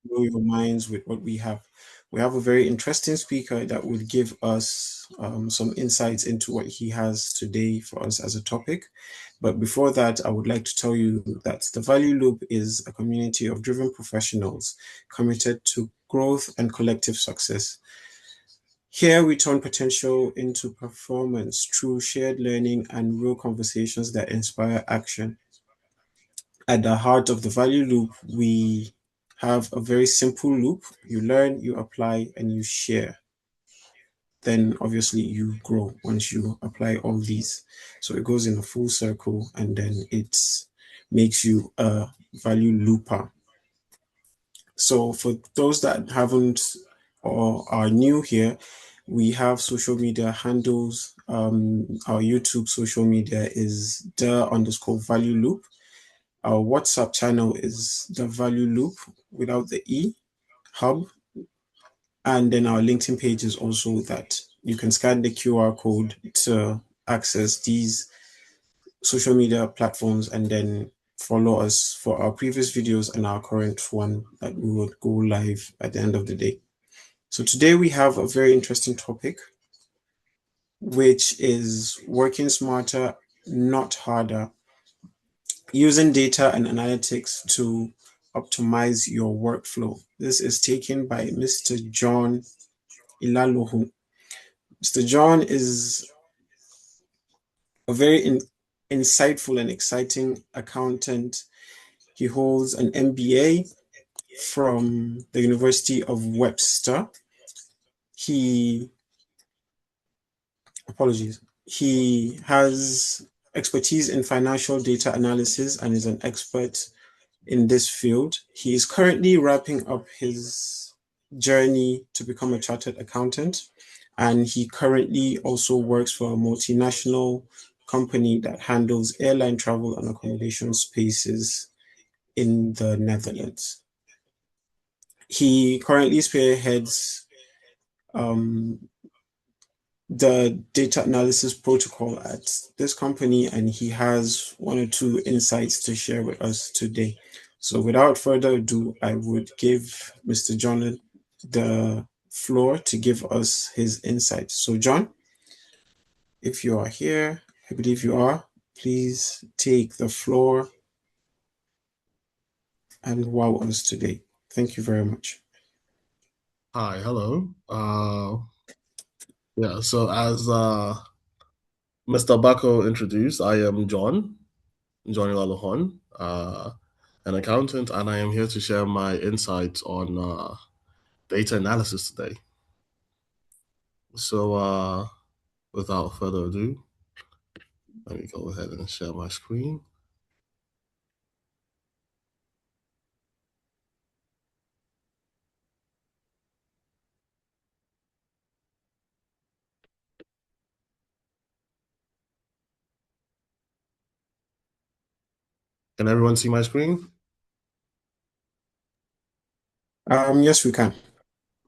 blow your minds with what we have. We have a very interesting speaker that would give us some insights into what he has today for us as a topic. But before that, I would like to tell you that the Value Loop is a community of driven professionals committed to growth and collective success. Here we turn potential into performance through shared learning and real conversations that inspire action. At the heart of the value loop, we have a very simple loop. You learn, you apply, and you share. Then obviously you grow once you apply all these. So it goes in a full circle and then it makes you a value looper. So for those that haven't or are new here, we have social media handles. Our YouTube social media is the_value loop. Our WhatsApp channel is the value loop without the E hub. And then our LinkedIn page is also that. You can scan the QR code to access these social media platforms and then follow us for our previous videos and our current one that we would go live at the end of the day. So today we have a very interesting topic, which is working smarter, not harder, using data and analytics to optimize your workflow. This is taken by Mr. John Ilalohun. Mr. John is a very insightful and exciting accountant. He holds an MBA from the University of Webster. He has expertise in financial data analysis and is an expert in this field. He is currently wrapping up his journey to become a chartered accountant, and he currently also works for a multinational company that handles airline travel and accommodation spaces in the Netherlands. He currently spearheads the data analysis protocol at this company, and he has one or two insights to share with us today. So without further ado, I would give Mr. John the floor to give us his insights. So John, if you are here, I believe you are, please take the floor and wow us today. Thank you very much. Hi, hello. Yeah, so as Mr. Bako introduced, I am John Lalohon, an accountant, and I am here to share my insights on data analysis today. So without further ado, let me go ahead and share my screen. Can everyone see my screen? Yes, we can.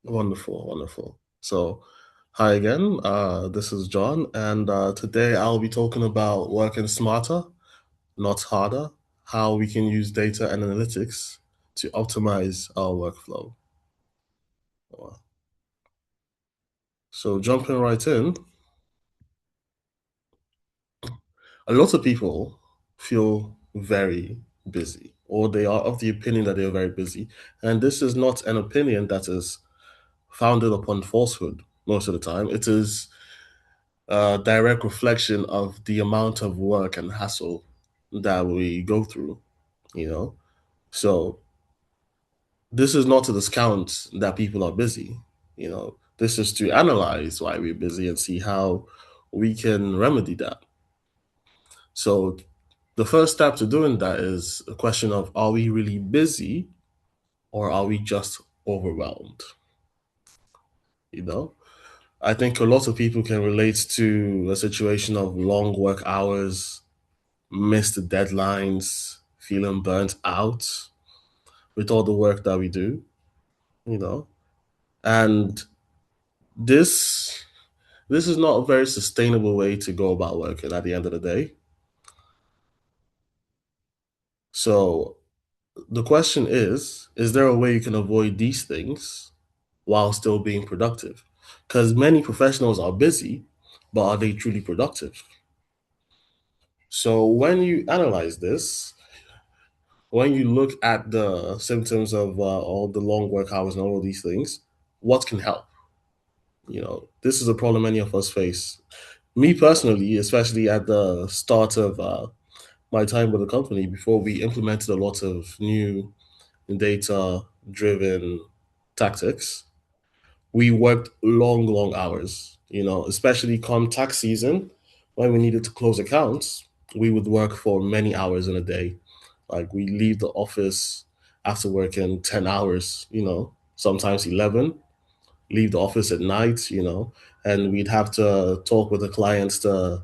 Wonderful, wonderful. So, hi again. This is John, and today I'll be talking about working smarter, not harder, how we can use data and analytics to optimize our workflow. So, jumping right in, a lot of people feel very busy, or they are of the opinion that they are very busy. And this is not an opinion that is founded upon falsehood most of the time. It is a direct reflection of the amount of work and hassle that we go through, you know? So this is not to discount that people are busy, this is to analyze why we're busy and see how we can remedy that. So the first step to doing that is a question of, are we really busy or are we just overwhelmed? I think a lot of people can relate to a situation of long work hours, missed deadlines, feeling burnt out with all the work that we do, you know. And this is not a very sustainable way to go about working at the end of the day. So The question is there a way you can avoid these things while still being productive? Because many professionals are busy, but are they truly productive? So when you analyze this, when you look at the symptoms of all the long work hours and all of these things, what can help? This is a problem many of us face. Me personally, especially at the start of my time with the company, before we implemented a lot of new data driven tactics, we worked long, long hours, especially come tax season when we needed to close accounts. We would work for many hours in a day. Like we leave the office after working 10 hours, sometimes 11, leave the office at night, and we'd have to talk with the clients to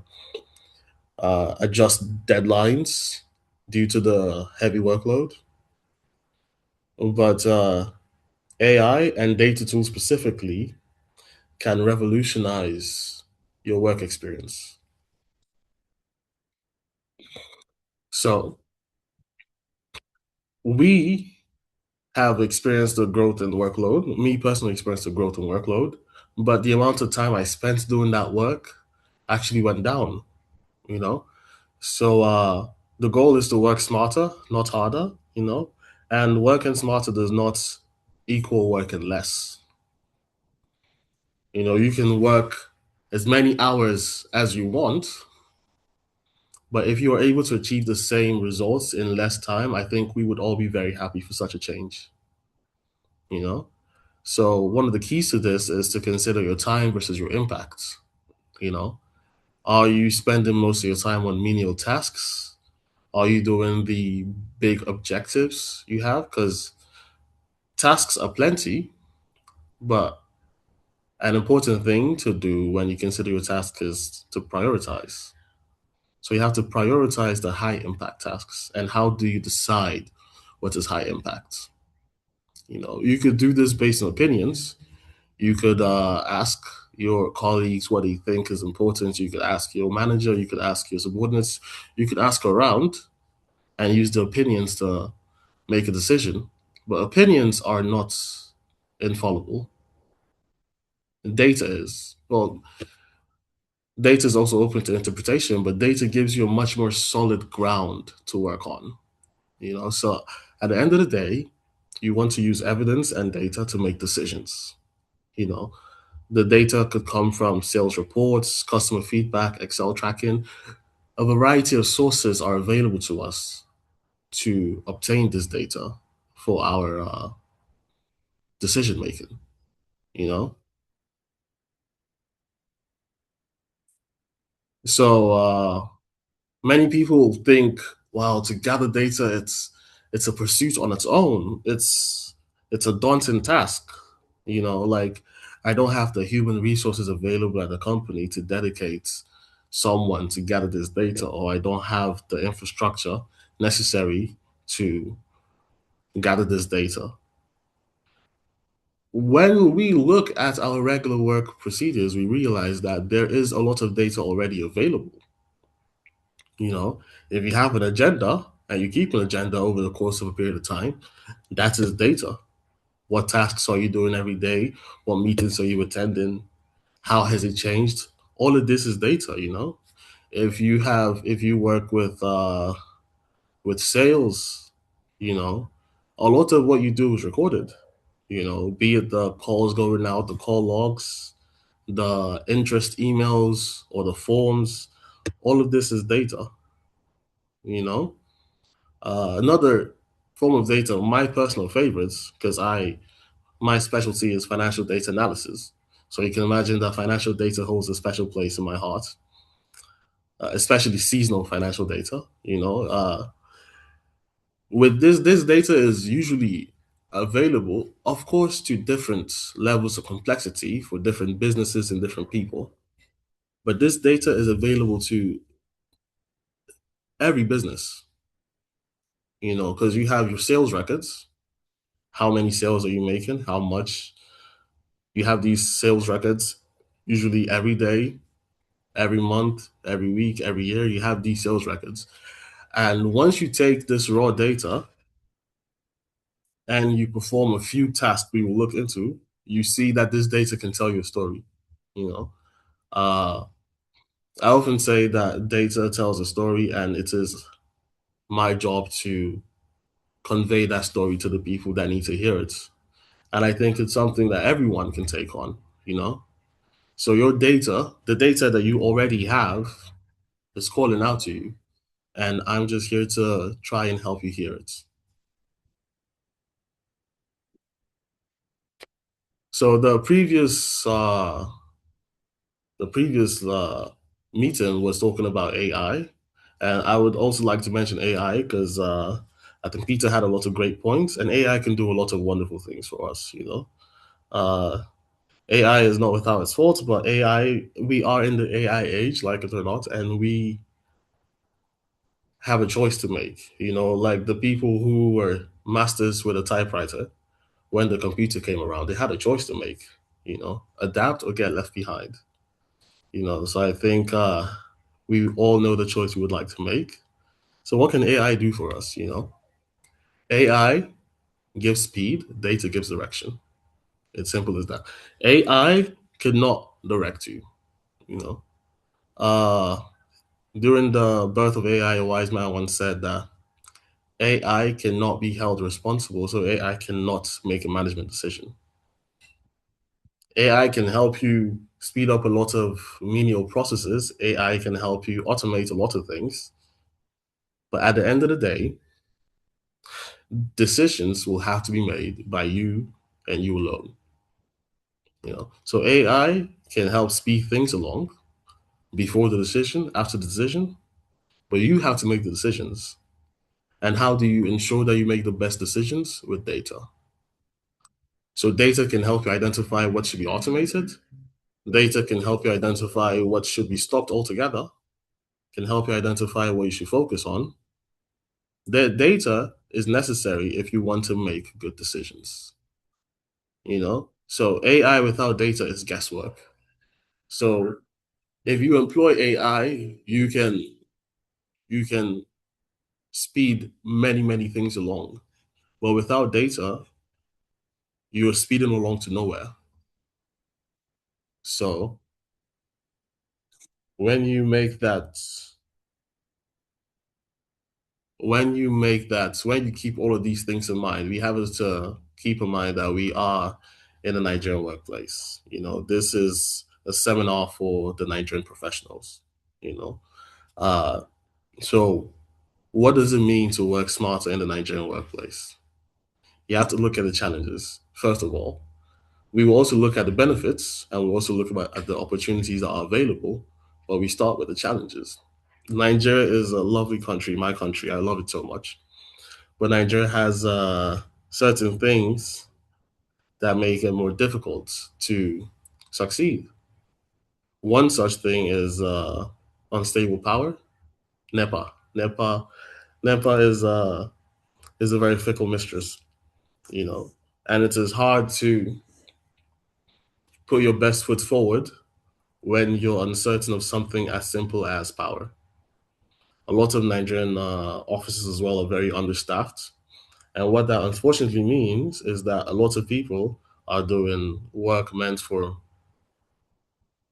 adjust deadlines due to the heavy workload. But AI and data tools specifically can revolutionize your work experience. So we have experienced the growth in workload. Me personally experienced the growth in workload, but the amount of time I spent doing that work actually went down, you know? So the goal is to work smarter, not harder, and working smarter does not equal working less. You can work as many hours as you want, but if you are able to achieve the same results in less time, I think we would all be very happy for such a change, you know? So one of the keys to this is to consider your time versus your impact, you know? Are you spending most of your time on menial tasks? Are you doing the big objectives you have? Because tasks are plenty, but an important thing to do when you consider your task is to prioritize. So you have to prioritize the high impact tasks. And how do you decide what is high impact? You could do this based on opinions. You could ask your colleagues what they think is important. You could ask your manager. You could ask your subordinates. You could ask around and use the opinions to make a decision. But opinions are not infallible. Data is. Well, data is also open to interpretation, but data gives you a much more solid ground to work on. So at the end of the day, you want to use evidence and data to make decisions. You know, the data could come from sales reports, customer feedback, Excel tracking. A variety of sources are available to us to obtain this data for our decision making. You know, so many people think, wow, to gather data, it's a pursuit on its own. It's a daunting task. Like I don't have the human resources available at the company to dedicate someone to gather this data, or I don't have the infrastructure necessary to gather this data. When we look at our regular work procedures, we realize that there is a lot of data already available. You know, if you have an agenda and you keep an agenda over the course of a period of time, that is data. What tasks are you doing every day? What meetings are you attending? How has it changed? All of this is data. If you work with sales, you know, a lot of what you do is recorded. Be it the calls going out, the call logs, the interest emails, or the forms. All of this is data. You know, another form of data, my personal favorites, because I my specialty is financial data analysis. So you can imagine that financial data holds a special place in my heart, especially seasonal financial data. With this data is usually available, of course, to different levels of complexity for different businesses and different people. But this data is available to every business, because you have your sales records. How many sales are you making? How much? You have these sales records usually every day, every month, every week, every year. You have these sales records. And once you take this raw data and you perform a few tasks we will look into, you see that this data can tell you a story. You know, uh, I often say that data tells a story, and it is my job to convey that story to the people that need to hear it. And I think it's something that everyone can take on, you know? So your data, the data that you already have, is calling out to you. And I'm just here to try and help you hear it. So the previous meeting was talking about AI, and I would also like to mention AI because I think Peter had a lot of great points, and AI can do a lot of wonderful things for us. You know, AI is not without its faults, but AI, we are in the AI age, like it or not, and we have a choice to make. You know, like the people who were masters with a typewriter when the computer came around, they had a choice to make. You know, adapt or get left behind. You know, so I think we all know the choice we would like to make. So what can AI do for us? You know, AI gives speed, data gives direction. It's simple as that. AI cannot direct you. You know, uh, during the birth of AI, a wise man once said that AI cannot be held responsible, so AI cannot make a management decision. AI can help you speed up a lot of menial processes. AI can help you automate a lot of things. But at the end of the day, decisions will have to be made by you and you alone. You know, so AI can help speed things along before the decision, after the decision, but you have to make the decisions. And how do you ensure that you make the best decisions? With data. So data can help you identify what should be automated. Data can help you identify what should be stopped altogether. Can help you identify what you should focus on. The data is necessary if you want to make good decisions. You know, so AI without data is guesswork. So if you employ AI, you can speed many things along. But without data, you're speeding along to nowhere. So when you make that when you keep all of these things in mind, we have to keep in mind that we are in a Nigerian workplace. You know, this is a seminar for the Nigerian professionals. You know, uh, so what does it mean to work smarter in the Nigerian workplace? You have to look at the challenges first of all. We will also look at the benefits, and we'll also look at the opportunities that are available. But we start with the challenges. Nigeria is a lovely country, my country. I love it so much. But Nigeria has certain things that make it more difficult to succeed. One such thing is unstable power. NEPA. NEPA is a very fickle mistress, you know, and it is hard to put your best foot forward when you're uncertain of something as simple as power. A lot of Nigerian offices as well are very understaffed. And what that unfortunately means is that a lot of people are doing work meant for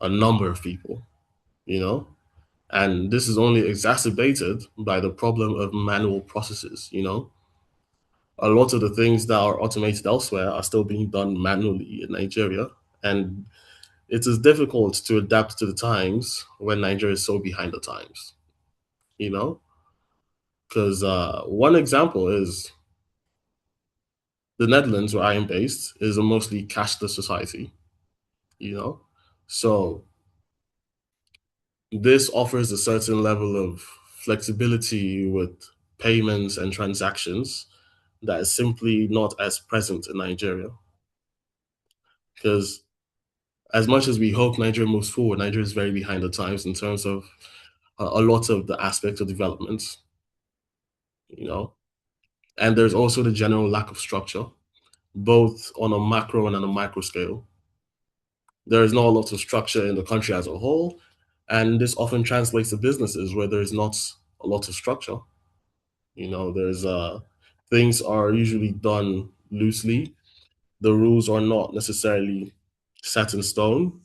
a number of people, you know? And this is only exacerbated by the problem of manual processes, you know? A lot of the things that are automated elsewhere are still being done manually in Nigeria. And it is difficult to adapt to the times when Nigeria is so behind the times, you know? Because one example is the Netherlands, where I am based, is a mostly cashless society, you know? So this offers a certain level of flexibility with payments and transactions that is simply not as present in Nigeria. Because as much as we hope Nigeria moves forward, Nigeria is very behind the times in terms of a lot of the aspects of development, you know? And there's also the general lack of structure, both on a macro and on a micro scale. There is not a lot of structure in the country as a whole, and this often translates to businesses where there is not a lot of structure. You know, there's things are usually done loosely. The rules are not necessarily set in stone.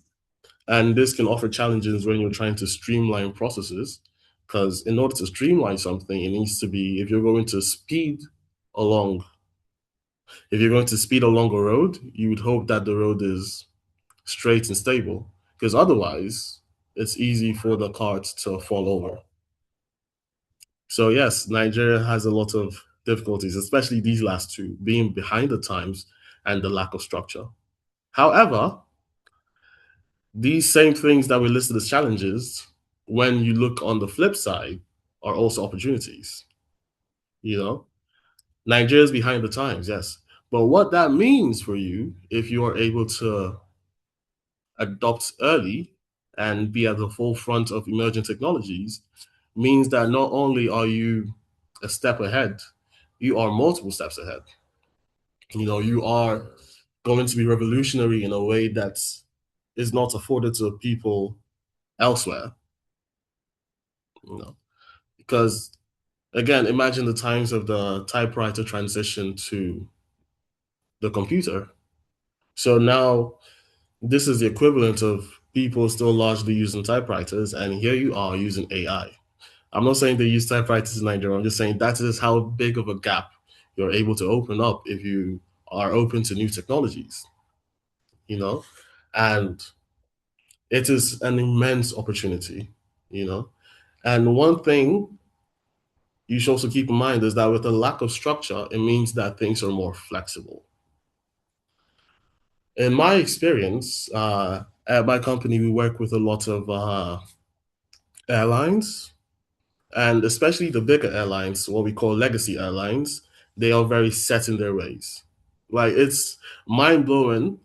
And this can offer challenges when you're trying to streamline processes. Because in order to streamline something, it needs to be, along, if you're going to speed along a road, you would hope that the road is straight and stable. Because otherwise, it's easy for the cart to fall over. So yes, Nigeria has a lot of difficulties, especially these last two, being behind the times and the lack of structure. However, these same things that we listed as challenges, when you look on the flip side, are also opportunities. You know, Nigeria's behind the times, yes. But what that means for you, if you are able to adopt early and be at the forefront of emerging technologies, means that not only are you a step ahead, you are multiple steps ahead. You are going to be revolutionary in a way that is not afforded to people elsewhere. You know, because again, imagine the times of the typewriter transition to the computer. So now this is the equivalent of people still largely using typewriters, and here you are using AI. I'm not saying they use typewriters in Nigeria. I'm just saying that is how big of a gap you're able to open up if you are open to new technologies, you know? And it is an immense opportunity, you know? And one thing you should also keep in mind is that with a lack of structure, it means that things are more flexible. In my experience, at my company, we work with a lot of airlines, and especially the bigger airlines, what we call legacy airlines. They are very set in their ways. Like, it's mind blowing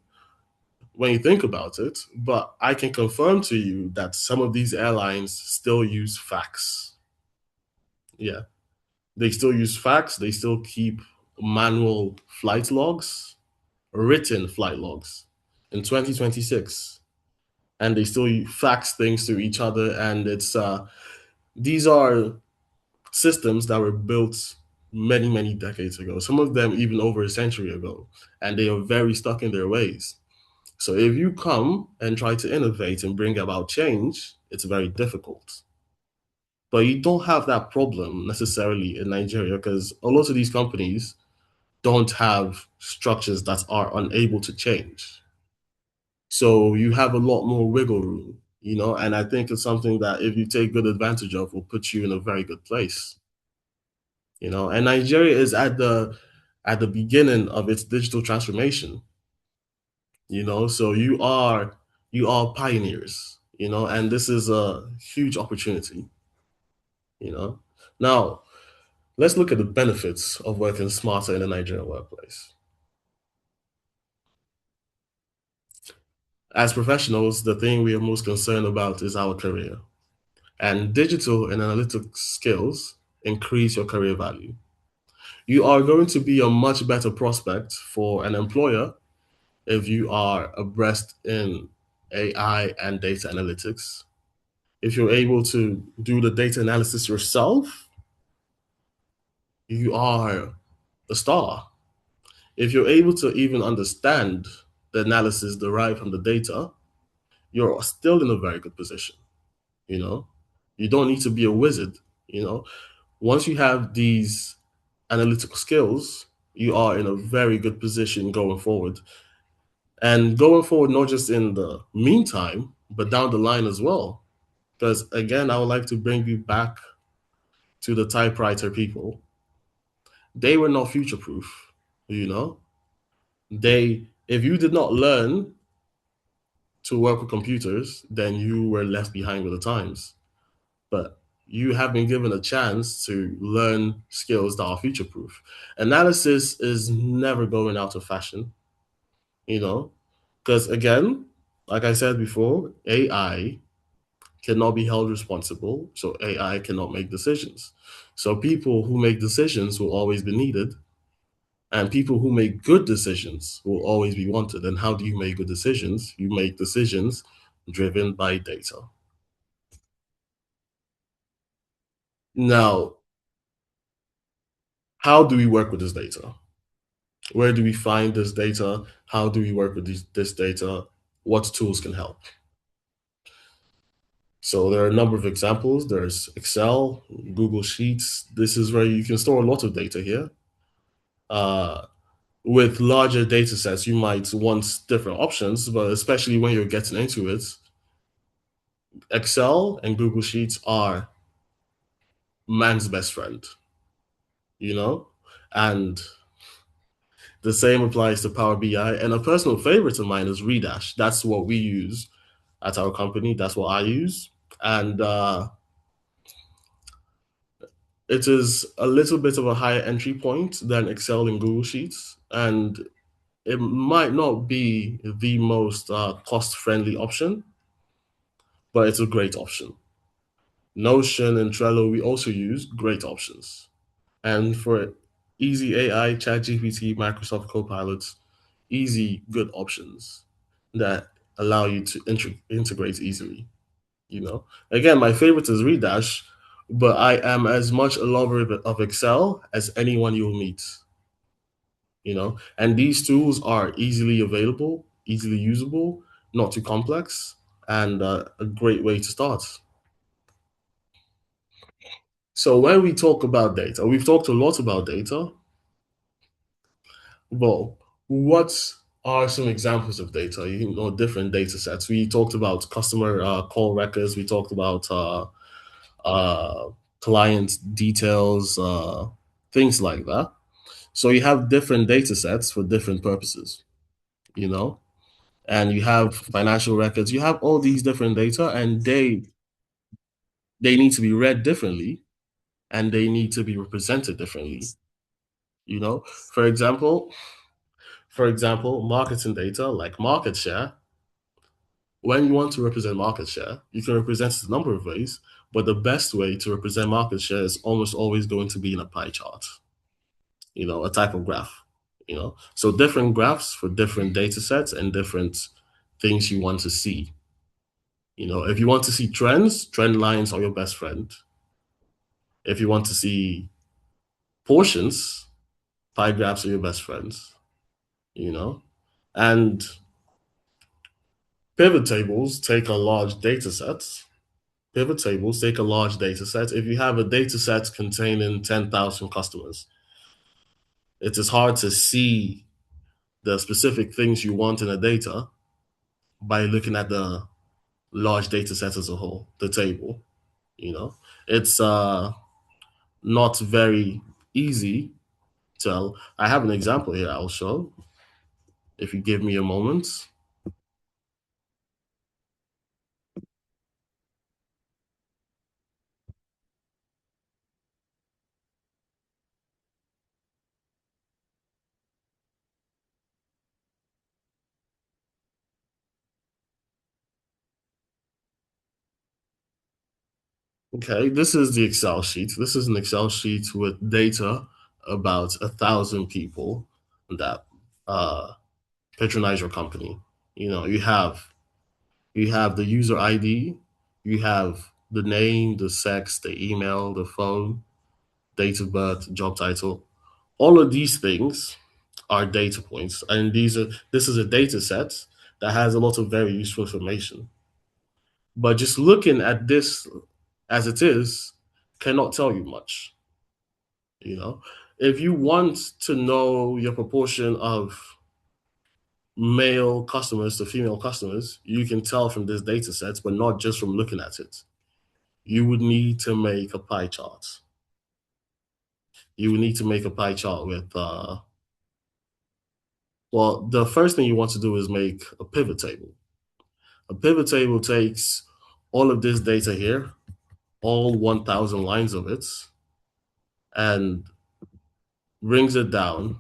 when you think about it, but I can confirm to you that some of these airlines still use fax. Yeah, they still use fax. They still keep manual flight logs, written flight logs in 2026, and they still fax things to each other. And these are systems that were built many decades ago, some of them even over a century ago, and they are very stuck in their ways. So if you come and try to innovate and bring about change, it's very difficult. But you don't have that problem necessarily in Nigeria, because a lot of these companies don't have structures that are unable to change. So you have a lot more wiggle room, and I think it's something that if you take good advantage of will put you in a very good place. And Nigeria is at the beginning of its digital transformation. So you are pioneers, and this is a huge opportunity. you know Now, let's look at the benefits of working smarter in the Nigerian workplace. As professionals, the thing we are most concerned about is our career, and digital and analytic skills increase your career value. You are going to be a much better prospect for an employer if you are abreast in AI and data analytics. If you're able to do the data analysis yourself, you are a star. If you're able to even understand the analysis derived from the data, you're still in a very good position. You know, you don't need to be a wizard. You know, Once you have these analytical skills, you are in a very good position going forward. And going forward, not just in the meantime, but down the line as well. Because again, I would like to bring you back to the typewriter people. They were not future proof, you know? If you did not learn to work with computers, then you were left behind with the times. But you have been given a chance to learn skills that are future proof. Analysis is never going out of fashion, you know? Because again, like I said before, AI cannot be held responsible, so AI cannot make decisions. So people who make decisions will always be needed, and people who make good decisions will always be wanted. And how do you make good decisions? You make decisions driven by data. Now, how do we work with this data? Where do we find this data? How do we work with this data? What tools can help? So there are a number of examples. There's Excel, Google Sheets. This is where you can store a lot of data here. Uh, with larger data sets, you might want different options, but especially when you're getting into it, Excel and Google Sheets are man's best friend, you know? And the same applies to Power BI. And a personal favorite of mine is Redash. That's what we use at our company. That's what I use. And it is a little bit of a higher entry point than Excel and Google Sheets. And it might not be the most cost friendly option, but it's a great option. Notion and Trello, we also use great options. And for easy AI, ChatGPT, Microsoft Copilot, easy, good options that allow you to integrate easily. You know, again, my favorite is Redash, but I am as much a lover of Excel as anyone you'll meet. You know, and these tools are easily available, easily usable, not too complex, and a great way to start. So when we talk about data, we've talked a lot about data. Well, what are some examples of data? You know, different data sets. We talked about customer call records. We talked about uh, client details, things like that. So you have different data sets for different purposes, you know, and you have financial records. You have all these different data, and they need to be read differently, and they need to be represented differently. You know, for example, marketing data like market share. When you want to represent market share, you can represent it a number of ways, but the best way to represent market share is almost always going to be in a pie chart, you know, a type of graph, you know. So different graphs for different data sets and different things you want to see. You know, if you want to see trends, trend lines are your best friend. If you want to see portions, pie graphs are your best friends, you know. And pivot tables take a large data set. Pivot tables take a large data set. If you have a data set containing 10,000 customers, it is hard to see the specific things you want in a data by looking at the large data set as a whole, the table. You know, it's not very easy to tell. I have an example here I'll show if you give me a moment. Okay, this is the Excel sheet. This is an Excel sheet with data about 1,000 people that patronize your company. You know, you have the user ID, you have the name, the sex, the email, the phone, date of birth, job title. All of these things are data points, and this is a data set that has a lot of very useful information. But just looking at this as it is cannot tell you much. You know, if you want to know your proportion of male customers to female customers, you can tell from this data set, but not just from looking at it. You would need to make a pie chart. You would need to make a pie chart with, well, the first thing you want to do is make a pivot table. A pivot table takes all of this data here, all 1,000 lines of it, and brings it down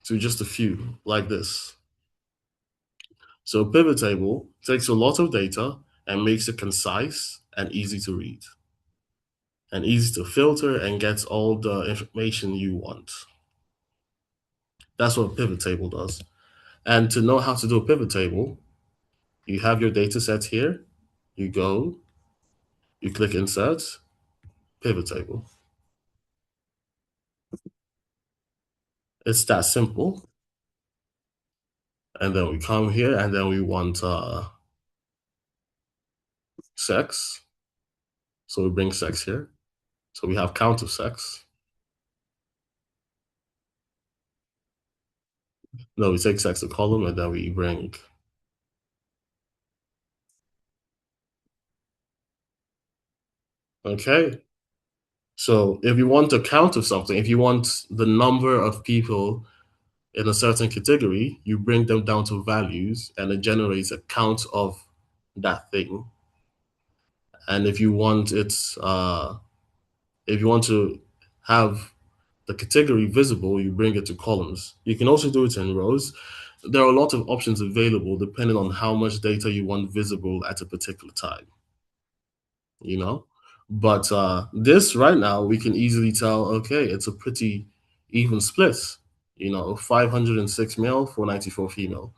to just a few like this. So a pivot table takes a lot of data and makes it concise and easy to read and easy to filter and gets all the information you want. That's what a pivot table does. And to know how to do a pivot table, you have your data set here, you go, you click insert, pivot table. It's that simple. And then we come here and then we want sex. So we bring sex here. So we have count of sex. No, we take sex to column and then we bring. Okay. So if you want a count of something, if you want the number of people in a certain category, you bring them down to values and it generates a count of that thing. And if you want to have the category visible, you bring it to columns. You can also do it in rows. There are a lot of options available depending on how much data you want visible at a particular time, you know? But this right now, we can easily tell, okay, it's a pretty even split, 506 male, 494 female.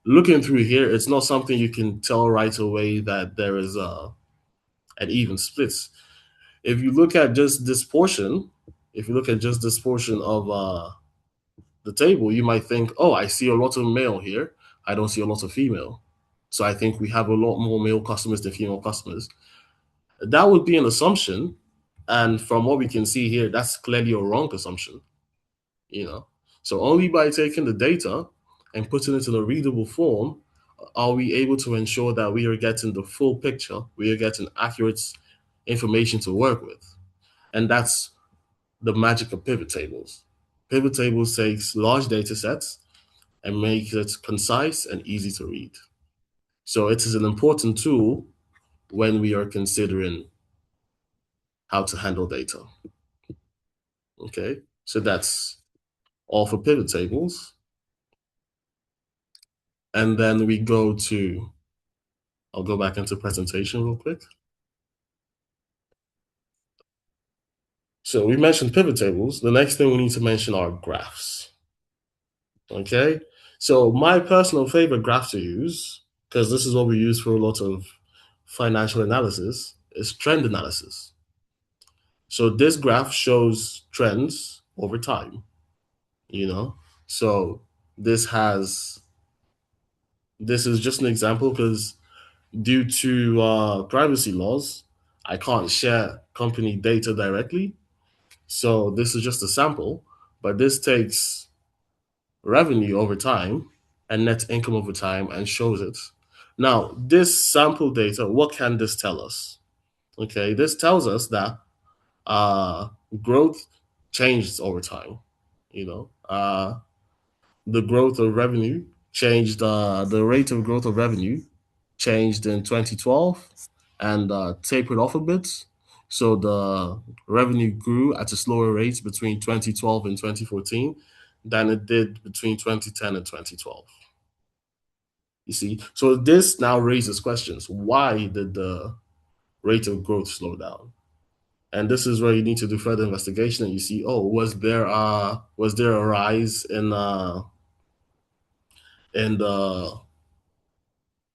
Looking through here, it's not something you can tell right away that there is an even split. If you look at just this portion, if you look at just this portion of the table, you might think, oh, I see a lot of male here. I don't see a lot of female. So I think we have a lot more male customers than female customers. That would be an assumption. And from what we can see here, that's clearly a wrong assumption, you know. So only by taking the data and putting it in a readable form are we able to ensure that we are getting the full picture, we are getting accurate information to work with. And that's the magic of pivot tables. Pivot tables takes large data sets and makes it concise and easy to read. So it is an important tool when we are considering how to handle data. Okay, so that's all for pivot tables. And then I'll go back into presentation real quick. So we mentioned pivot tables. The next thing we need to mention are graphs. Okay, so my personal favorite graph to use, because this is what we use for a lot of financial analysis, is trend analysis. So this graph shows trends over time, you know. So this has this is just an example because due to privacy laws, I can't share company data directly. So this is just a sample, but this takes revenue over time and net income over time and shows it. Now, this sample data, what can this tell us? Okay, this tells us that uh, growth changed over time. You know, the growth of revenue changed. The rate of growth of revenue changed in 2012 and tapered off a bit. So the revenue grew at a slower rate between 2012 and 2014 than it did between 2010 and 2012. You see, so this now raises questions. Why did the rate of growth slow down? And this is where you need to do further investigation and you see, oh, was there a rise in the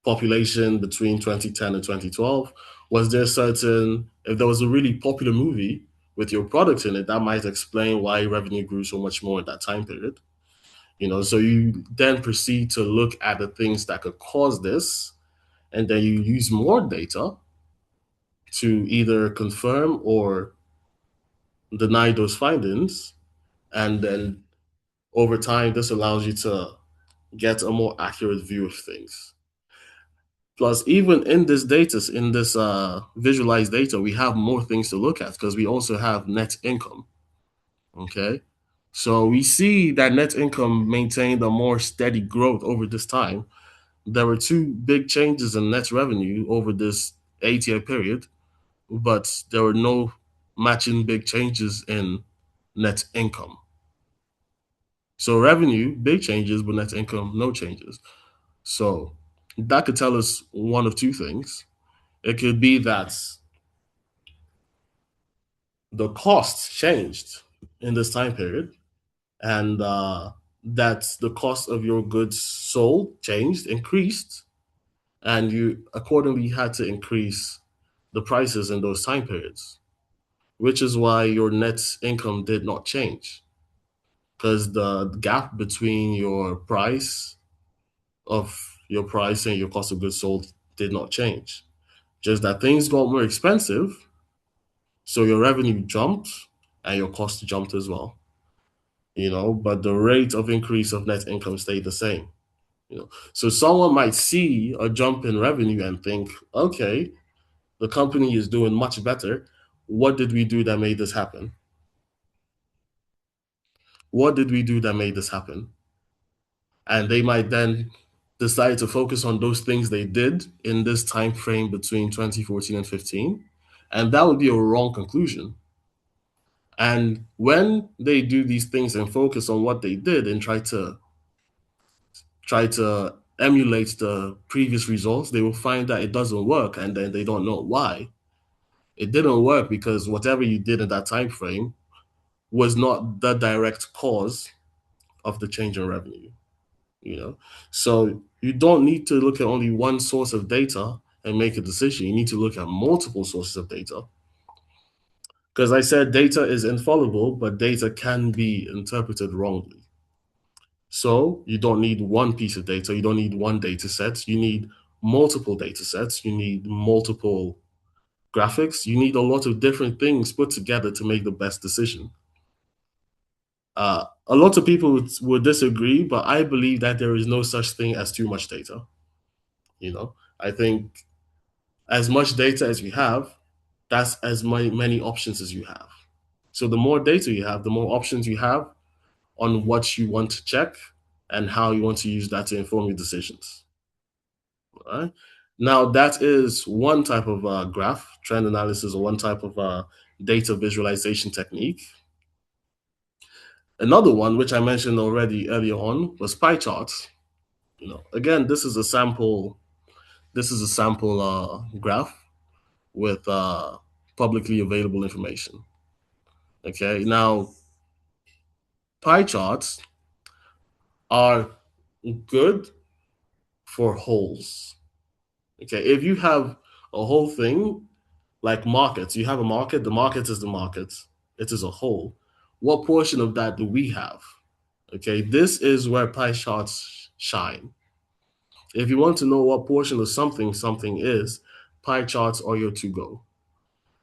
population between 2010 and 2012? Was there certain, if there was a really popular movie with your product in it, that might explain why revenue grew so much more in that time period. So you then proceed to look at the things that could cause this, and then you use more data to either confirm or deny those findings. And then over time, this allows you to get a more accurate view of things. Plus, even in this data, in this visualized data, we have more things to look at because we also have net income. Okay. So we see that net income maintained a more steady growth over this time. There were two big changes in net revenue over this 8-year period, but there were no matching big changes in net income. So revenue, big changes, but net income, no changes. So that could tell us one of two things. It could be that the cost changed in this time period, and that the cost of your goods sold changed, increased, and you accordingly had to increase the prices in those time periods, which is why your net income did not change. because the gap between your price and your cost of goods sold did not change. Just that things got more expensive, so your revenue jumped and your cost jumped as well. But the rate of increase of net income stayed the same. So someone might see a jump in revenue and think, okay, the company is doing much better. What did we do that made this happen? What did we do that made this happen? And they might then decide to focus on those things they did in this time frame between 2014 and 15, and that would be a wrong conclusion. And when they do these things and focus on what they did and try to emulate the previous results, they will find that it doesn't work, and then they don't know why. It didn't work because whatever you did in that time frame was not the direct cause of the change in revenue. you know so you don't need to look at only one source of data and make a decision. You need to look at multiple sources of data, because I said data is infallible, but data can be interpreted wrongly. So you don't need one piece of data, you don't need one data set, you need multiple data sets, you need multiple graphics, you need a lot of different things put together to make the best decision. A lot of people would disagree, but I believe that there is no such thing as too much data. I think as much data as you have, that's as many options as you have. So the more data you have, the more options you have on what you want to check and how you want to use that to inform your decisions. All right. Now that is one type of graph trend analysis, or one type of data visualization technique. Another one, which I mentioned already earlier on, was pie charts. Again, this is a sample. This is a sample graph with publicly available information. Okay, now pie charts are good for wholes. Okay, if you have a whole thing like markets, you have a market, the market is the market, it is a whole. What portion of that do we have? Okay, this is where pie charts shine. If you want to know what portion of something is, pie charts are your to go.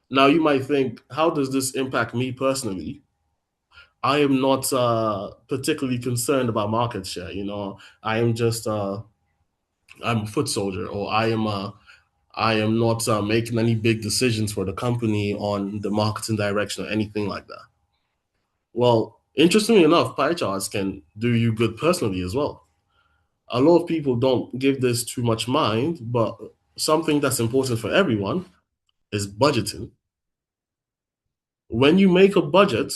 Now, you might think, how does this impact me personally? I am not particularly concerned about market share. I am just I'm a foot soldier, or I am not making any big decisions for the company on the marketing direction or anything like that. Well, interestingly enough, pie charts can do you good personally as well. A lot of people don't give this too much mind, but something that's important for everyone is budgeting. When you make a budget,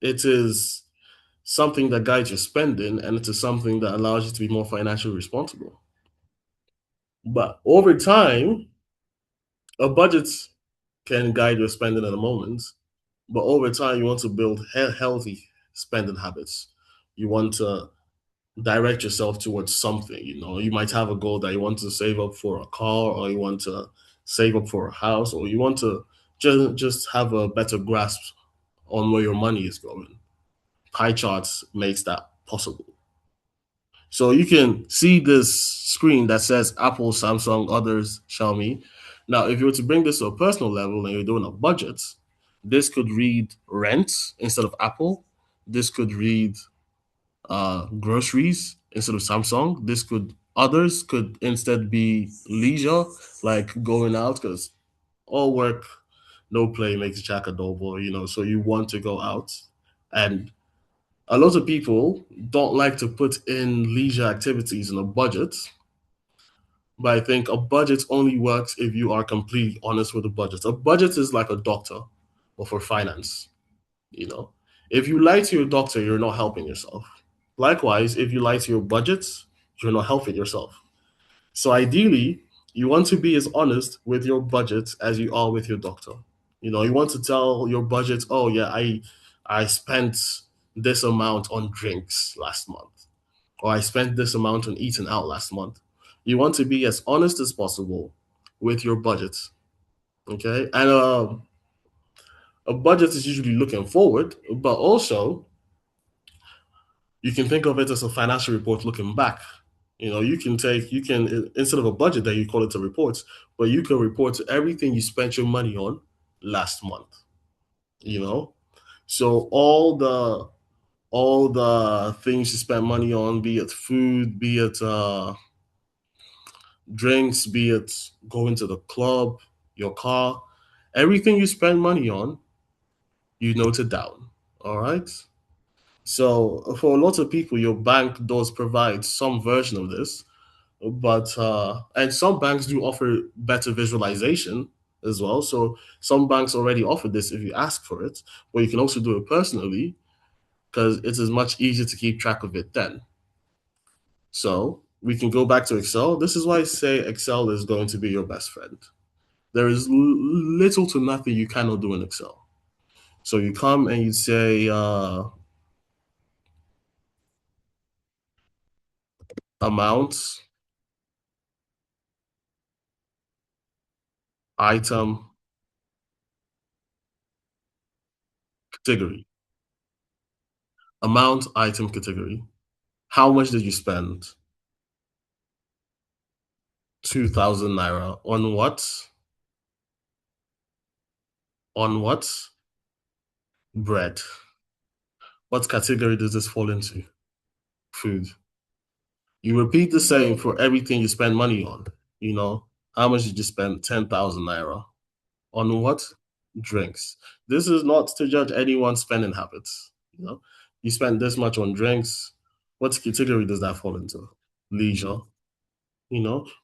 it is something that guides your spending, and it is something that allows you to be more financially responsible. But over time, a budget can guide your spending at the moment, but over time, you want to build healthy spending habits. You want to direct yourself towards something. You might have a goal that you want to save up for a car, or you want to save up for a house, or you want to just have a better grasp on where your money is going. Pie charts makes that possible. So you can see this screen that says Apple, Samsung, others, Xiaomi. Now, if you were to bring this to a personal level and you're doing a budget, this could read rent instead of Apple. This could read groceries instead of Samsung. This could Others could instead be leisure, like going out, because all work, no play makes Jack a dull boy. So you want to go out, and a lot of people don't like to put in leisure activities in a budget, but I think a budget only works if you are completely honest with a budget. A budget is like a doctor, but for finance. You know, if you lie to your doctor, you're not helping yourself. Likewise, if you lie to your budgets, you're not helping yourself. So ideally, you want to be as honest with your budget as you are with your doctor. You want to tell your budget, oh yeah, I spent this amount on drinks last month, or I spent this amount on eating out last month. You want to be as honest as possible with your budget. Okay, and a budget is usually looking forward, but also You can think of it as a financial report looking back. You can instead of a budget that you call it a report, but you can report everything you spent your money on last month. You know, so all the things you spend money on, be it food, be it drinks, be it going to the club, your car, everything you spend money on, you note it down. All right. So for a lot of people, your bank does provide some version of this, but and some banks do offer better visualization as well. So some banks already offer this if you ask for it, but you can also do it personally because it is much easier to keep track of it then. So we can go back to Excel. This is why I say Excel is going to be your best friend. There is little to nothing you cannot do in Excel. So you come and you say amount, item, category. Amount, item, category. How much did you spend? 2,000 naira. On what? On what? Bread. What category does this fall into? Food. You repeat the same for everything you spend money on. You know, how much did you spend? 10,000 naira. On what? Drinks. This is not to judge anyone's spending habits. You spend this much on drinks. What category does that fall into? Leisure.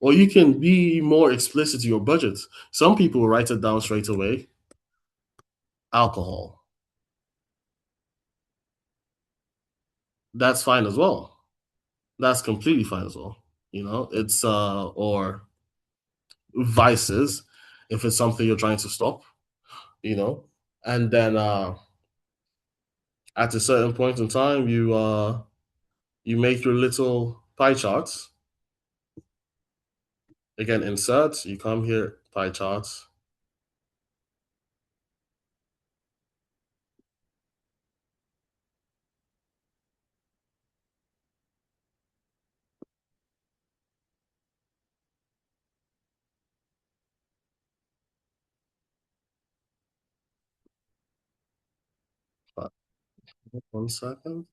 Or you can be more explicit to your budget. Some people write it down straight away. Alcohol. That's fine as well. That's completely fine as well. It's or vices if it's something you're trying to stop, you know. And then at a certain point in time you make your little pie charts. Again, insert, you come here, pie charts. One second.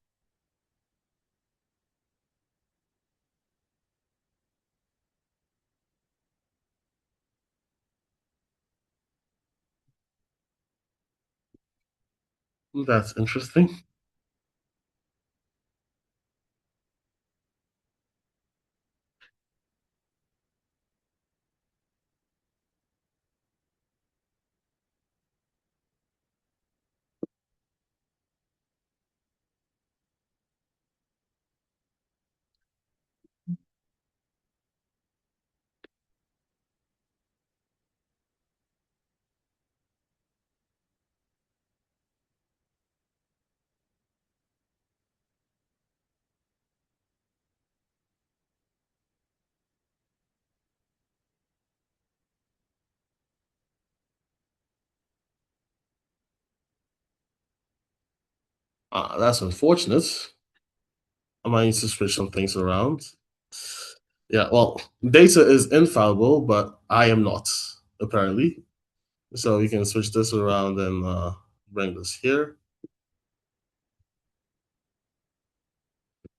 That's interesting. That's unfortunate. I might need to switch some things around. Yeah, well, data is infallible, but I am not, apparently. So we can switch this around and bring this here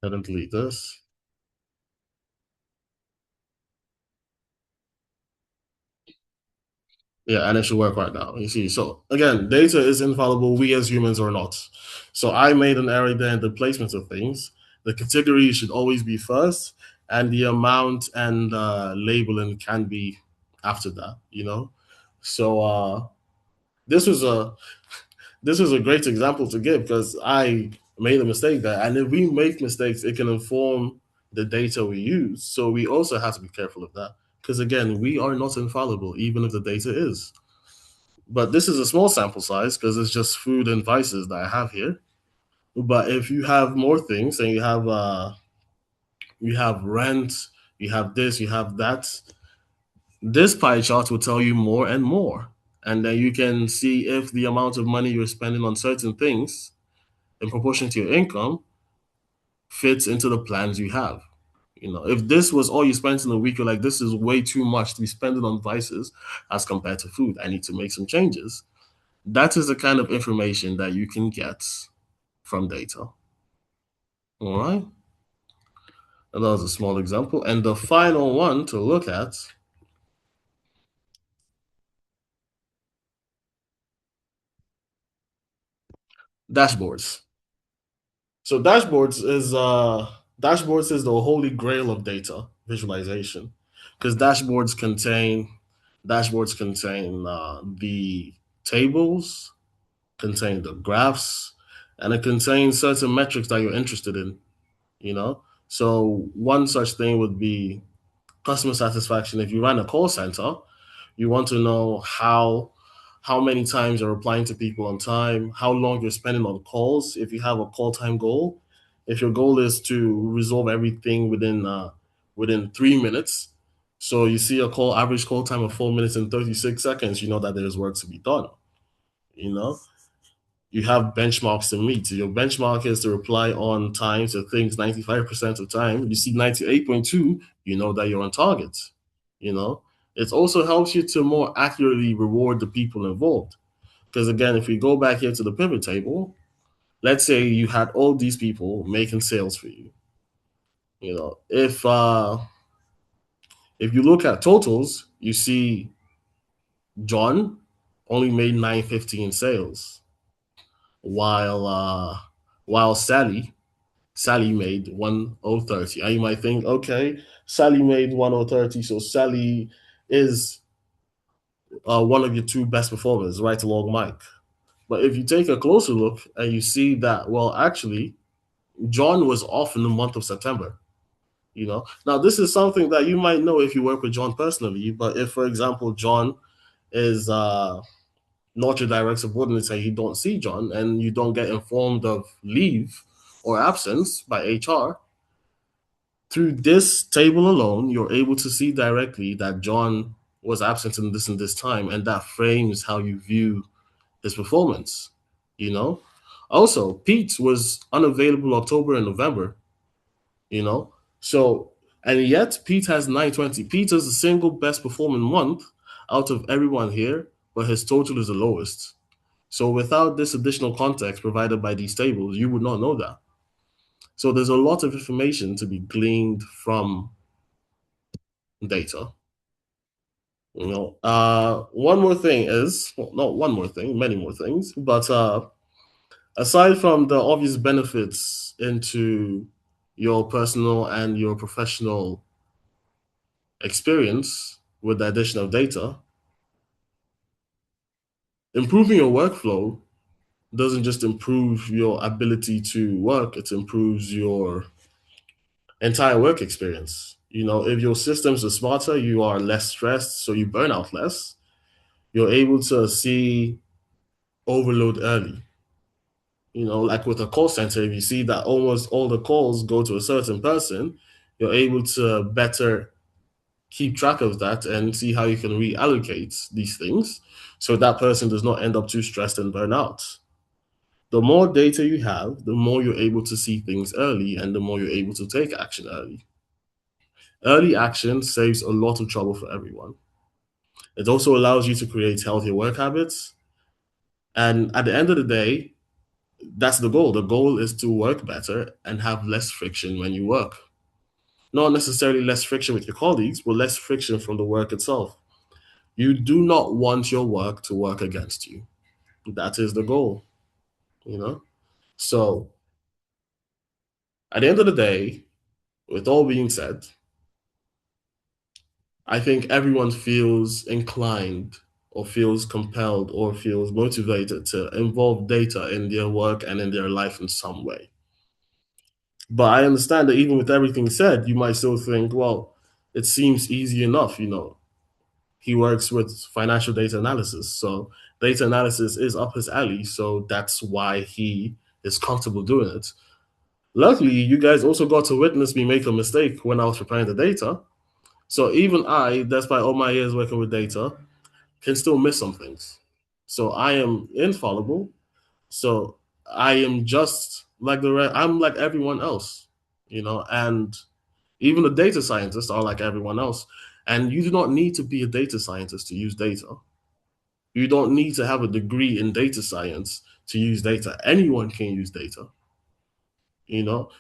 and delete this. Yeah, and it should work right now. You see, so again, data is infallible. We as humans are not. So I made an error there in the placement of things. The category should always be first, and the amount and labeling can be after that. So this was a this is a great example to give because I made a mistake there. And if we make mistakes, it can inform the data we use. So we also have to be careful of that. Because again, we are not infallible, even if the data is. But this is a small sample size because it's just food and vices that I have here. But if you have more things and you have rent, you have this, you have that, this pie chart will tell you more and more. And then you can see if the amount of money you're spending on certain things in proportion to your income fits into the plans you have. If this was all you spent in a week, you're like, this is way too much to be spending on vices as compared to food. I need to make some changes. That is the kind of information that you can get from data. All right. And that was a small example. And the final one to look at, dashboards. So dashboards is the holy grail of data visualization, because dashboards contain the tables, contain the graphs, and it contains certain metrics that you're interested in. You know, so one such thing would be customer satisfaction. If you run a call center, you want to know how many times you're replying to people on time, how long you're spending on calls. If you have a call time goal, if your goal is to resolve everything within 3 minutes, so you see a average call time of 4 minutes and 36 seconds, you know that there's work to be done. You know, you have benchmarks to meet. Your benchmark is to reply on time to things 95% of the time. You see 98.2, you know that you're on target. You know, it also helps you to more accurately reward the people involved. Because again, if we go back here to the pivot table, let's say you had all these people making sales for you. If you look at totals, you see John only made 950 in sales, while Sally made 1030. And you might think, okay, Sally made 1030, so Sally is one of your two best performers, right along Mike. But if you take a closer look and you see that, well, actually, John was off in the month of September. Now this is something that you might know if you work with John personally. But if, for example, John is not your direct subordinate and you don't see John and you don't get informed of leave or absence by HR, through this table alone, you're able to see directly that John was absent in this and this time, and that frames how you view his performance. You know, also Pete was unavailable October and November. You know, so and yet Pete has 920. Pete is the single best performing month out of everyone here, but his total is the lowest. So without this additional context provided by these tables, you would not know that. So there's a lot of information to be gleaned from data. One more thing is, well, not one more thing, many more things, but aside from the obvious benefits into your personal and your professional experience with the addition of data, improving your workflow doesn't just improve your ability to work, it improves your entire work experience. If your systems are smarter, you are less stressed, so you burn out less. You're able to see overload early. Like with a call center, if you see that almost all the calls go to a certain person, you're able to better keep track of that and see how you can reallocate these things so that person does not end up too stressed and burn out. The more data you have, the more you're able to see things early and the more you're able to take action early. Early action saves a lot of trouble for everyone. It also allows you to create healthier work habits. And at the end of the day, that's the goal. The goal is to work better and have less friction when you work. Not necessarily less friction with your colleagues, but less friction from the work itself. You do not want your work to work against you. That is the goal, you know? So at the end of the day, with all being said, I think everyone feels inclined or feels compelled or feels motivated to involve data in their work and in their life in some way. But I understand that even with everything said, you might still think, well, it seems easy enough. He works with financial data analysis. So data analysis is up his alley. So that's why he is comfortable doing it. Luckily, you guys also got to witness me make a mistake when I was preparing the data. So even I, despite all my years working with data, can still miss some things. So I am infallible. So I am just like I'm like everyone else. and even the data scientists are like everyone else. And you do not need to be a data scientist to use data. You don't need to have a degree in data science to use data. Anyone can use data. You know,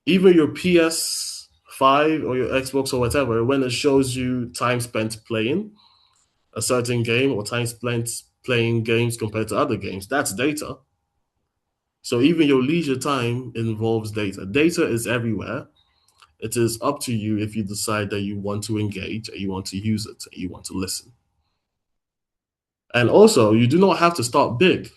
even your PS5 or your Xbox or whatever, when it shows you time spent playing a certain game or time spent playing games compared to other games, that's data. So even your leisure time involves data. Data is everywhere. It is up to you if you decide that you want to engage, and you want to use it, and you want to listen. And also, you do not have to start big.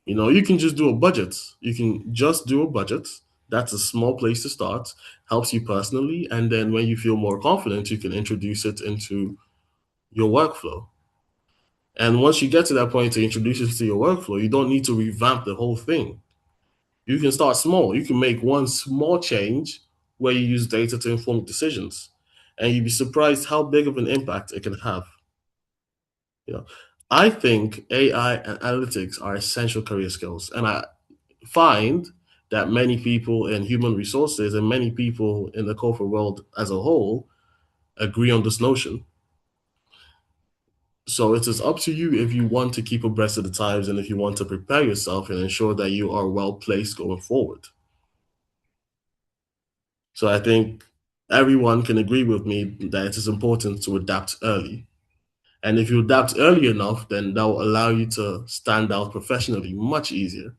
You can just do a budget. You can just do a budget. That's a small place to start, helps you personally. And then when you feel more confident, you can introduce it into your workflow. And once you get to that point to introduce it to your workflow, you don't need to revamp the whole thing. You can start small. You can make one small change where you use data to inform decisions. And you'd be surprised how big of an impact it can have. You know, I think AI and analytics are essential career skills. And I find that many people in human resources and many people in the corporate world as a whole agree on this notion. So it is up to you if you want to keep abreast of the times and if you want to prepare yourself and ensure that you are well placed going forward. So I think everyone can agree with me that it is important to adapt early. And if you adapt early enough, then that will allow you to stand out professionally much easier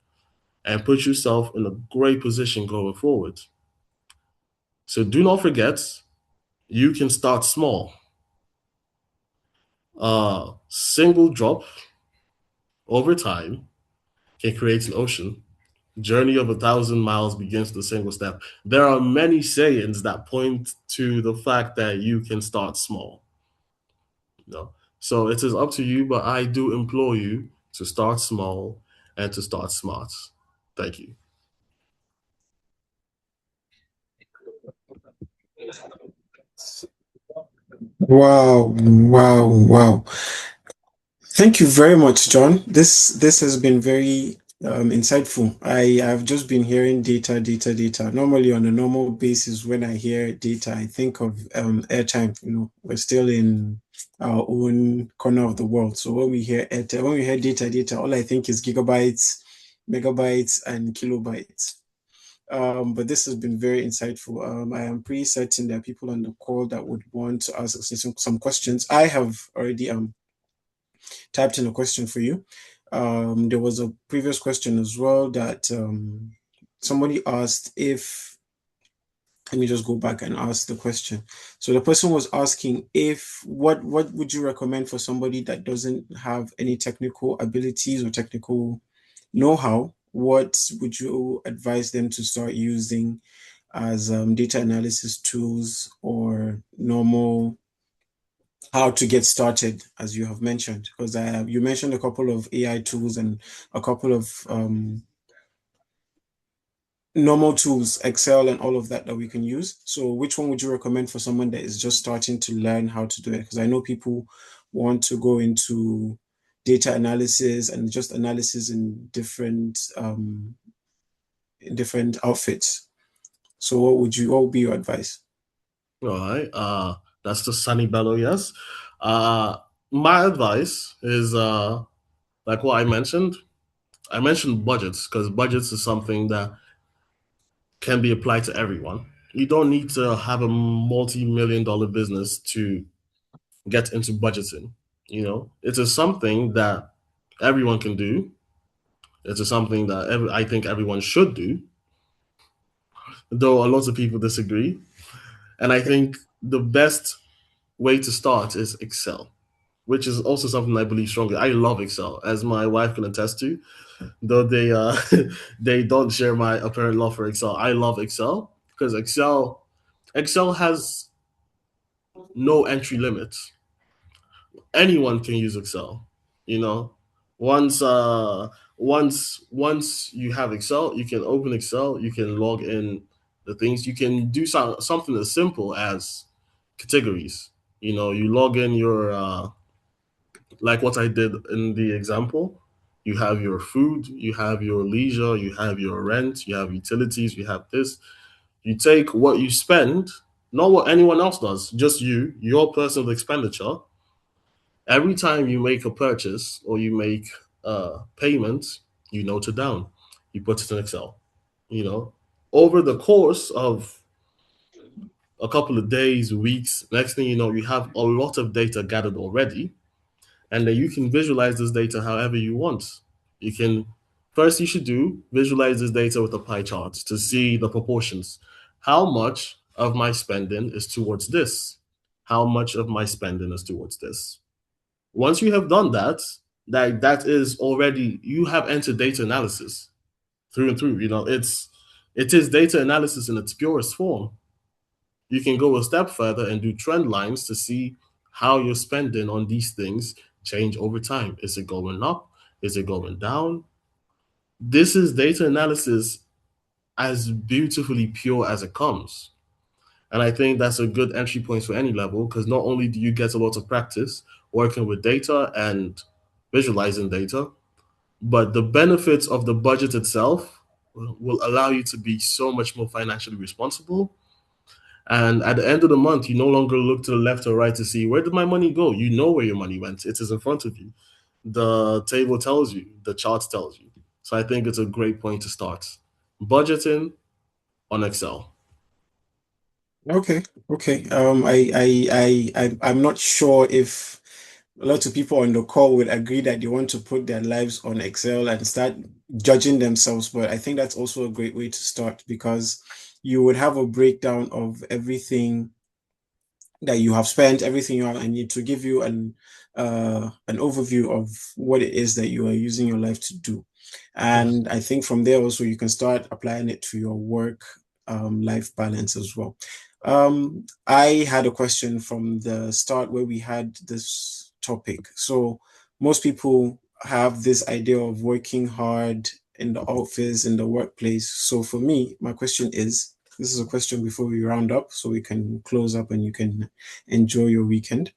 and put yourself in a great position going forward. So do not forget, you can start small. A single drop over time can create an ocean. Journey of 1,000 miles begins with a single step. There are many sayings that point to the fact that you can start small. You know? So it is up to you, but I do implore you to start small and to start smart. Thank you. Wow, wow, wow. Thank you very much, John. This has been very insightful. I've just been hearing data, data, data. Normally, on a normal basis, when I hear data, I think of airtime. We're still in our own corner of the world. So when we hear airtime, when we hear data, data, all I think is gigabytes, megabytes, and kilobytes. But this has been very insightful. I am pretty certain there are people on the call that would want to ask us some questions. I have already typed in a question for you. There was a previous question as well that somebody asked if, let me just go back and ask the question. So the person was asking if what would you recommend for somebody that doesn't have any technical abilities or technical know-how? What would you advise them to start using as data analysis tools or normal how to get started, as you have mentioned, because you mentioned a couple of AI tools and a couple of normal tools, Excel and all of that we can use. So, which one would you recommend for someone that is just starting to learn how to do it? Because I know people want to go into data analysis and just analysis in different outfits. So, what would be your advice? All right. That's the Sunny Bello, yes. Uh, my advice is like what I mentioned. I mentioned budgets because budgets is something that can be applied to everyone. You don't need to have a multi-million dollar business to get into budgeting. It is something that everyone can do. It is something that I think everyone should do, though a lot of people disagree. And I think the best way to start is Excel, which is also something I believe strongly. I love Excel, as my wife can attest to. Though they they don't share my apparent love for Excel. I love Excel because Excel has no entry limits. Anyone can use Excel. You know, once once you have Excel, you can open Excel. You can log in the things. You can do something as simple as categories. You log in your like what I did in the example. You have your food, you have your leisure, you have your rent, you have utilities, you have this. You take what you spend, not what anyone else does, just you, your personal expenditure. Every time you make a purchase or you make a payment, you note it down. You put it in Excel. You know, over the course of a couple of days, weeks, next thing you know, you have a lot of data gathered already, and then you can visualize this data however you want. You can first you should do visualize this data with a pie chart to see the proportions. How much of my spending is towards this? How much of my spending is towards this? Once you have done that, that is already you have entered data analysis through and through. It is data analysis in its purest form. You can go a step further and do trend lines to see how your spending on these things change over time. Is it going up? Is it going down? This is data analysis as beautifully pure as it comes. And I think that's a good entry point for any level because not only do you get a lot of practice working with data and visualizing data, but the benefits of the budget itself will allow you to be so much more financially responsible. And at the end of the month, you no longer look to the left or right to see where did my money go. You know where your money went. It is in front of you. The table tells you, the chart tells you. So I think it's a great point to start. Budgeting on Excel. Okay, okay. I'm not sure if a lot of people on the call would agree that they want to put their lives on Excel and start judging themselves, but I think that's also a great way to start because you would have a breakdown of everything that you have spent, everything you have, I need to give you an overview of what it is that you are using your life to do. Yes. And I think from there also you can start applying it to your work life balance as well. I had a question from the start where we had this topic. So most people have this idea of working hard in the office, in the workplace. So for me, my question is, this is a question before we round up so we can close up and you can enjoy your weekend.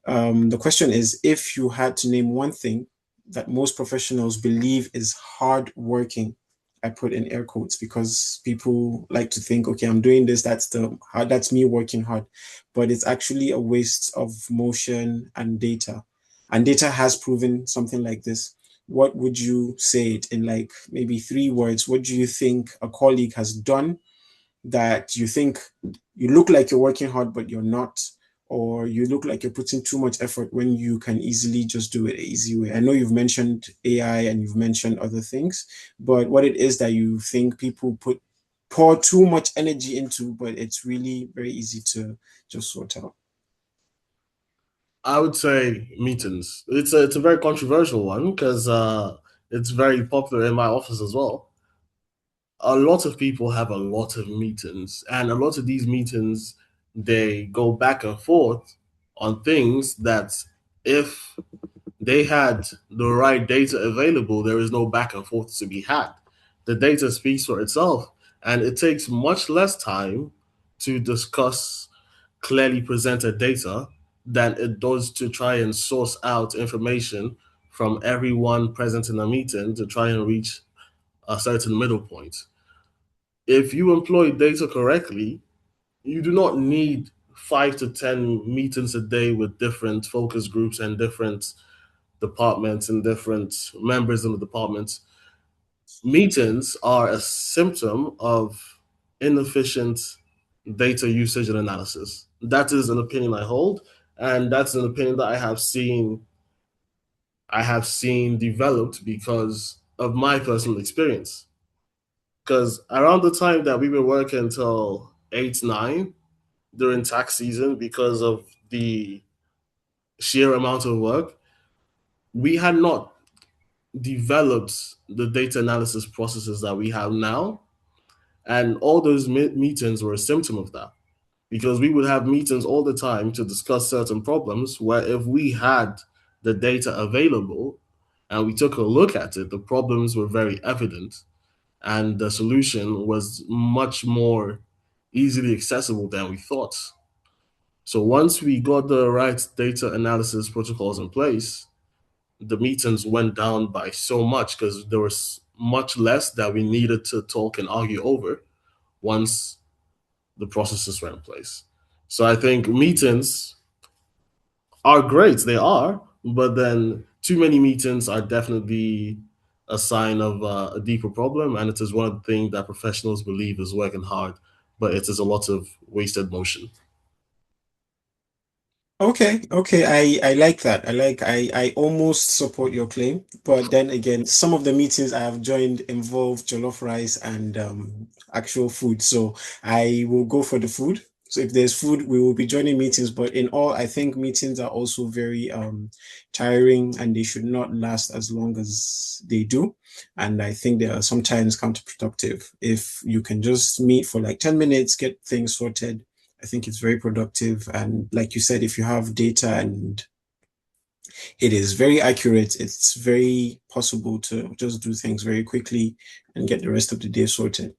The question is, if you had to name one thing that most professionals believe is hard working, I put in air quotes because people like to think, okay, I'm doing this, that's me working hard. But it's actually a waste of motion and data. And data has proven something like this. What would you say it in like maybe 3 words? What do you think a colleague has done that you think you look like you're working hard, but you're not, or you look like you're putting too much effort when you can easily just do it the easy way? I know you've mentioned AI and you've mentioned other things, but what it is that you think people pour too much energy into, but it's really very easy to just sort out. I would say meetings. It's a very controversial one because it's very popular in my office as well. A lot of people have a lot of meetings, and a lot of these meetings they go back and forth on things that if they had the right data available, there is no back and forth to be had. The data speaks for itself, and it takes much less time to discuss clearly presented data than it does to try and source out information from everyone present in a meeting to try and reach a certain middle point. If you employ data correctly, you do not need 5 to 10 meetings a day with different focus groups and different departments and different members in the departments. Meetings are a symptom of inefficient data usage and analysis. That is an opinion I hold, and that's an opinion that I have seen developed because of my personal experience. Because around the time that we were working till 8, 9 during tax season, because of the sheer amount of work, we had not developed the data analysis processes that we have now. And all those meetings were a symptom of that because we would have meetings all the time to discuss certain problems where if we had the data available and we took a look at it, the problems were very evident and the solution was much more easily accessible than we thought. So once we got the right data analysis protocols in place, the meetings went down by so much because there was much less that we needed to talk and argue over once the processes were in place. So I think meetings are great, they are, but then too many meetings are definitely a sign of a deeper problem, and it is one of the things that professionals believe is working hard, but it is a lot of wasted motion. Okay, okay, I like that. I almost support your claim, but then again, some of the meetings I have joined involve jollof rice and actual food. So I will go for the food. So if there's food, we will be joining meetings, but in all, I think meetings are also very tiring and they should not last as long as they do. And I think they are sometimes counterproductive. If you can just meet for like 10 minutes, get things sorted, I think it's very productive. And like you said, if you have data and it is very accurate, it's very possible to just do things very quickly and get the rest of the day sorted.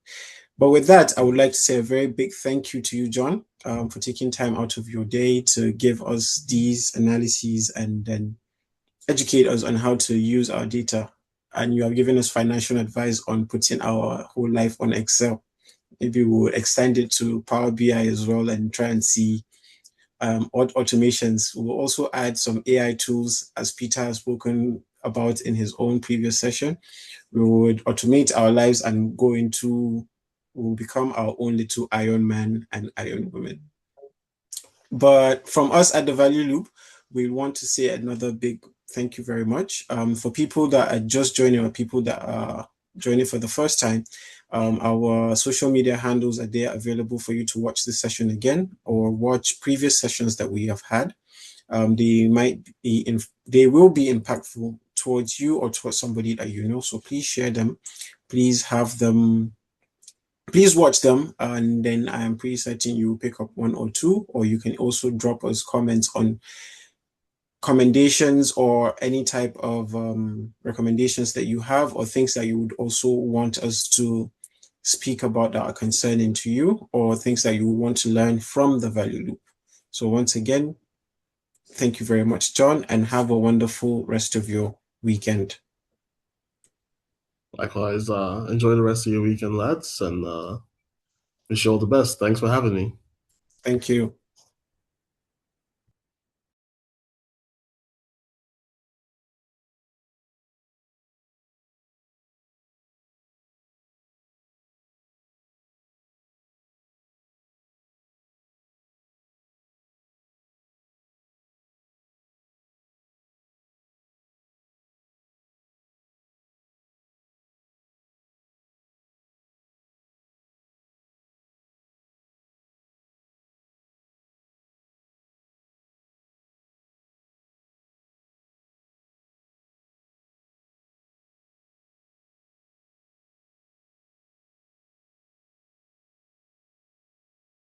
But with that, I would like to say a very big thank you to you, John, for taking time out of your day to give us these analyses and then educate us on how to use our data. And you have given us financial advice on putting our whole life on Excel. Maybe we'll extend it to Power BI as well and try and see automations. We'll also add some AI tools, as Peter has spoken about in his own previous session. We would automate our lives and we'll become our own little Iron Man and Iron Woman. But from us at the Value Loop, we want to say another big thank you very much. For people that are just joining or people that are joining for the first time, our social media handles are there available for you to watch this session again or watch previous sessions that we have had. They will be impactful towards you or towards somebody that you know. So please share them. Please have them Please watch them, and then I am pretty certain you will pick up one or two, or you can also drop us comments on commendations or any type of recommendations that you have, or things that you would also want us to speak about that are concerning to you, or things that you want to learn from the value loop. So, once again, thank you very much, John, and have a wonderful rest of your weekend. Likewise, enjoy the rest of your weekend, lads, and wish you all the best. Thanks for having me. Thank you.